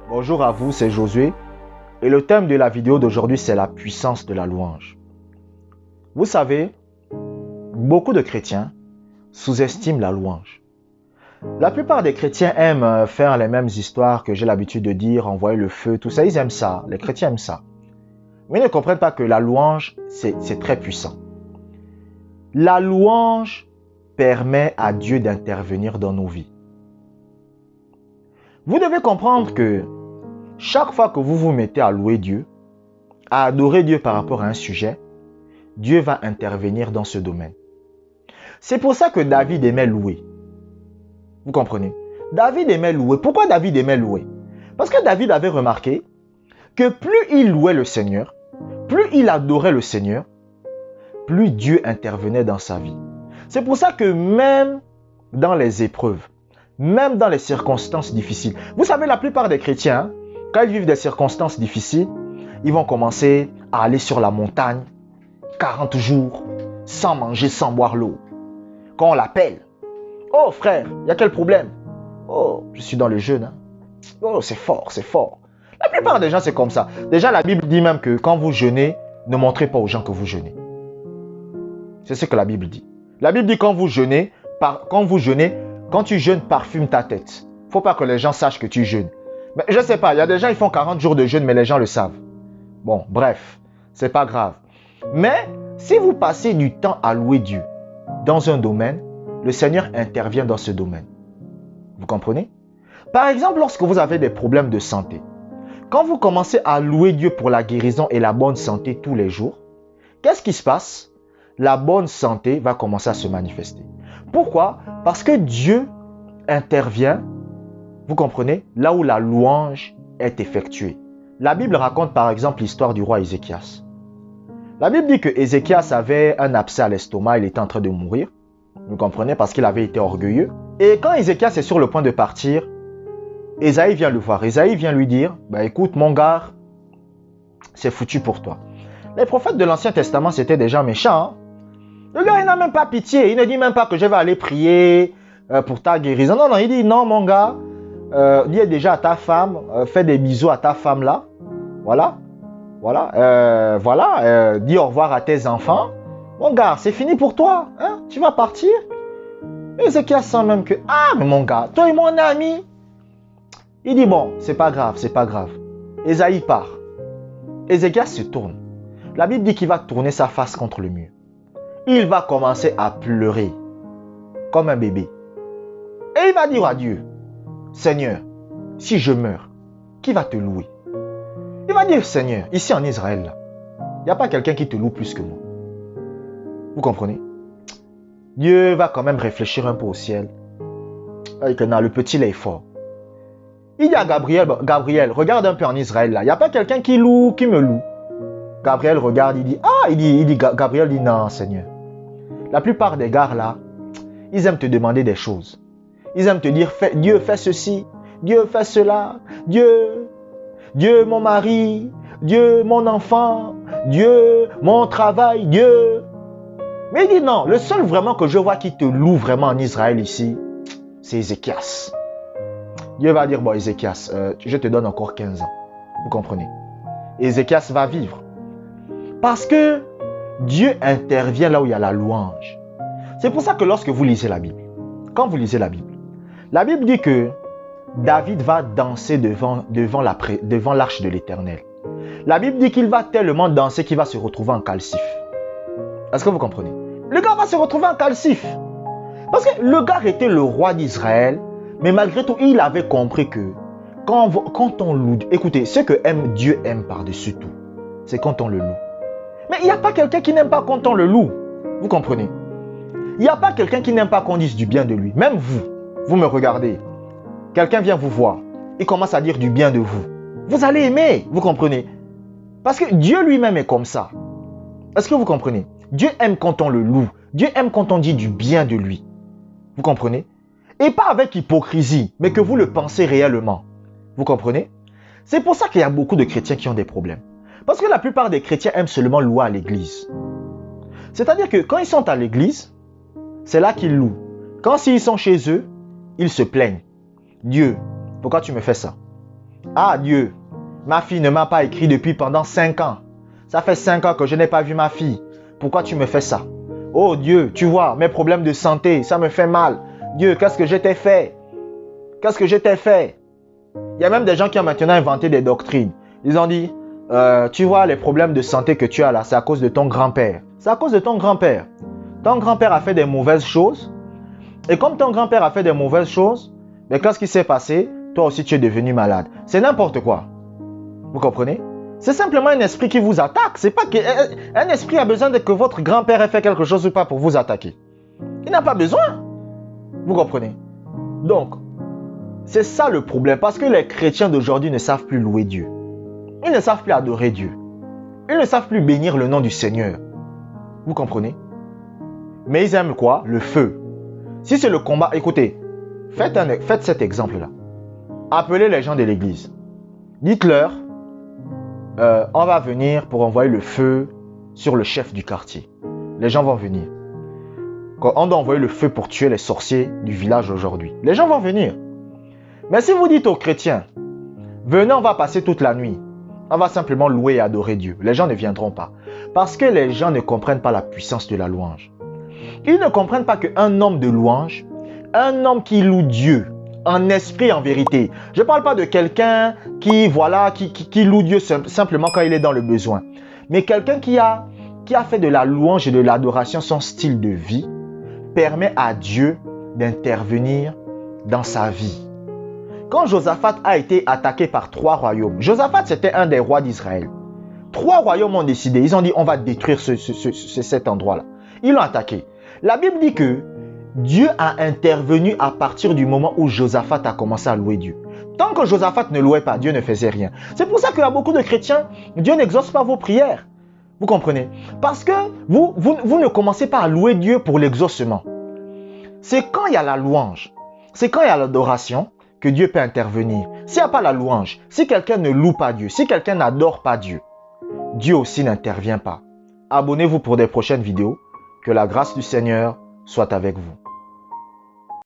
Bonjour à vous, c'est Josué et le thème de la vidéo d'aujourd'hui c'est la puissance de la louange. Vous savez, beaucoup de chrétiens sous-estiment la louange. La plupart des chrétiens aiment faire les mêmes histoires que j'ai l'habitude de dire, envoyer le feu, tout ça, ils aiment ça, les chrétiens aiment ça. Mais ils ne comprennent pas que la louange, c'est très puissant. La louange permet à Dieu d'intervenir dans nos vies. Vous devez comprendre que chaque fois que vous vous mettez à louer Dieu, à adorer Dieu par rapport à un sujet, Dieu va intervenir dans ce domaine. C'est pour ça que David aimait louer. Vous comprenez? David aimait louer. Pourquoi David aimait louer? Parce que David avait remarqué que plus il louait le Seigneur, plus il adorait le Seigneur, plus Dieu intervenait dans sa vie. C'est pour ça que même dans les épreuves, même dans les circonstances difficiles, vous savez, la plupart des chrétiens, quand ils vivent des circonstances difficiles, ils vont commencer à aller sur la montagne 40 jours sans manger, sans boire l'eau. Quand on l'appelle, « Oh frère, il y a quel problème? Oh, je suis dans le jeûne. Hein? Oh, c'est fort, c'est fort. » La plupart des gens, c'est comme ça. Déjà, la Bible dit même que quand vous jeûnez, ne montrez pas aux gens que vous jeûnez. C'est ce que la Bible dit. La Bible dit quand vous jeûnez, quand tu jeûnes, parfume ta tête. Il ne faut pas que les gens sachent que tu jeûnes. Mais je ne sais pas, il y a des gens qui font 40 jours de jeûne, mais les gens le savent. Bon, bref, c'est pas grave. Mais si vous passez du temps à louer Dieu dans un domaine, le Seigneur intervient dans ce domaine. Vous comprenez? Par exemple, lorsque vous avez des problèmes de santé, quand vous commencez à louer Dieu pour la guérison et la bonne santé tous les jours, qu'est-ce qui se passe? La bonne santé va commencer à se manifester. Pourquoi? Parce que Dieu intervient, vous comprenez, là où la louange est effectuée. La Bible raconte par exemple l'histoire du roi Ézéchias. La Bible dit que Ézéchias avait un abcès à l'estomac, il était en train de mourir. Vous comprenez, parce qu'il avait été orgueilleux. Et quand Ézéchias est sur le point de partir, Ésaïe vient le voir. Ésaïe vient lui dire, écoute mon gars, c'est foutu pour toi. Les prophètes de l'Ancien Testament, c'était des gens méchants. Hein? Le gars, il n'a même pas pitié. Il ne dit même pas que je vais aller prier pour ta guérison. Non, il dit, non mon gars, dis déjà à ta femme, fais des bisous à ta femme là. Dis au revoir à tes enfants. Mon gars, c'est fini pour toi. Hein? Tu vas partir. Ézéchias sent même que, mais mon gars, toi et mon ami. Il dit, bon, c'est pas grave. Ésaïe part. Ézéchias se tourne. La Bible dit qu'il va tourner sa face contre le mur. Il va commencer à pleurer comme un bébé. Et il va dire à Dieu, Seigneur, si je meurs, qui va te louer? Il va dire, Seigneur, ici en Israël, il n'y a pas quelqu'un qui te loue plus que moi. Vous comprenez? Dieu va quand même réfléchir un peu au ciel. Et que non, le petit là est fort. Il dit à Gabriel, regarde un peu en Israël là. Il n'y a pas quelqu'un qui me loue. Gabriel regarde, Gabriel dit non, Seigneur. La plupart des gars là, ils aiment te demander des choses. Ils aiment te dire, Dieu fait ceci, Dieu fait cela, Dieu mon mari, Dieu mon enfant, Dieu mon travail, Dieu. Mais il dit non, le seul vraiment que je vois qui te loue vraiment en Israël ici, c'est Ézéchias. Dieu va dire, bon Ézéchias, je te donne encore 15 ans. Vous comprenez? Ézéchias va vivre. Parce que Dieu intervient là où il y a la louange. C'est pour ça que lorsque vous lisez la Bible, quand vous lisez la Bible dit que David va danser devant l'arche de l'Éternel. La Bible dit qu'il va tellement danser qu'il va se retrouver en calcif. Est-ce que vous comprenez? Le gars va se retrouver en calcif. Parce que le gars était le roi d'Israël, mais malgré tout, il avait compris que quand on loue, écoutez, ce que Dieu aime par-dessus tout, c'est quand on le loue. Mais il n'y a pas quelqu'un qui n'aime pas quand on le loue. Vous comprenez? Il n'y a pas quelqu'un qui n'aime pas qu'on dise du bien de lui. Même vous me regardez. Quelqu'un vient vous voir. Il commence à dire du bien de vous. Vous allez aimer. Vous comprenez? Parce que Dieu lui-même est comme ça. Est-ce que vous comprenez? Dieu aime quand on le loue. Dieu aime quand on dit du bien de lui. Vous comprenez? Et pas avec hypocrisie, mais que vous le pensez réellement. Vous comprenez? C'est pour ça qu'il y a beaucoup de chrétiens qui ont des problèmes. Parce que la plupart des chrétiens aiment seulement louer à l'église. C'est-à-dire que quand ils sont à l'église, c'est là qu'ils louent. Quand ils sont chez eux, ils se plaignent. Dieu, pourquoi tu me fais ça? Ah Dieu, ma fille ne m'a pas écrit depuis pendant 5 ans. Ça fait 5 ans que je n'ai pas vu ma fille. Pourquoi tu me fais ça? Oh Dieu, tu vois, mes problèmes de santé, ça me fait mal. Dieu, qu'est-ce que je t'ai fait? Qu'est-ce que je t'ai fait? Il y a même des gens qui ont maintenant inventé des doctrines. Ils ont dit, tu vois, les problèmes de santé que tu as là, c'est à cause de ton grand-père. C'est à cause de ton grand-père. Ton grand-père a fait des mauvaises choses. Et comme ton grand-père a fait des mauvaises choses, mais qu'est-ce qui s'est passé? Toi aussi, tu es devenu malade. C'est n'importe quoi. Vous comprenez? C'est simplement un esprit qui vous attaque. C'est pas qu'un esprit a besoin de que votre grand-père ait fait quelque chose ou pas pour vous attaquer. Il n'a pas besoin. Vous comprenez? Donc, c'est ça le problème. Parce que les chrétiens d'aujourd'hui ne savent plus louer Dieu. Ils ne savent plus adorer Dieu. Ils ne savent plus bénir le nom du Seigneur. Vous comprenez? Mais ils aiment quoi? Le feu. Si c'est le combat, écoutez, faites cet exemple-là. Appelez les gens de l'église. Dites-leur, on va venir pour envoyer le feu sur le chef du quartier. Les gens vont venir. On doit envoyer le feu pour tuer les sorciers du village aujourd'hui. Les gens vont venir. Mais si vous dites aux chrétiens, venez, on va passer toute la nuit. On va simplement louer et adorer Dieu. Les gens ne viendront pas. Parce que les gens ne comprennent pas la puissance de la louange. Ils ne comprennent pas qu'un homme de louange, un homme qui loue Dieu, en esprit et en vérité. Je ne parle pas de quelqu'un qui loue Dieu simplement quand il est dans le besoin. Mais quelqu'un qui a fait de la louange et de l'adoration son style de vie, permet à Dieu d'intervenir dans sa vie. Quand Josaphat a été attaqué par 3 royaumes, Josaphat c'était un des rois d'Israël. 3 royaumes ont décidé, ils ont dit on va détruire cet endroit-là. Ils l'ont attaqué. La Bible dit que Dieu a intervenu à partir du moment où Josaphat a commencé à louer Dieu. Tant que Josaphat ne louait pas, Dieu ne faisait rien. C'est pour ça qu'il y a beaucoup de chrétiens, Dieu n'exauce pas vos prières. Vous comprenez? Parce que vous ne commencez pas à louer Dieu pour l'exaucement. C'est quand il y a la louange, c'est quand il y a l'adoration que Dieu peut intervenir. S'il n'y a pas la louange, si quelqu'un ne loue pas Dieu, si quelqu'un n'adore pas Dieu, Dieu aussi n'intervient pas. Abonnez-vous pour des prochaines vidéos. Que la grâce du Seigneur soit avec vous.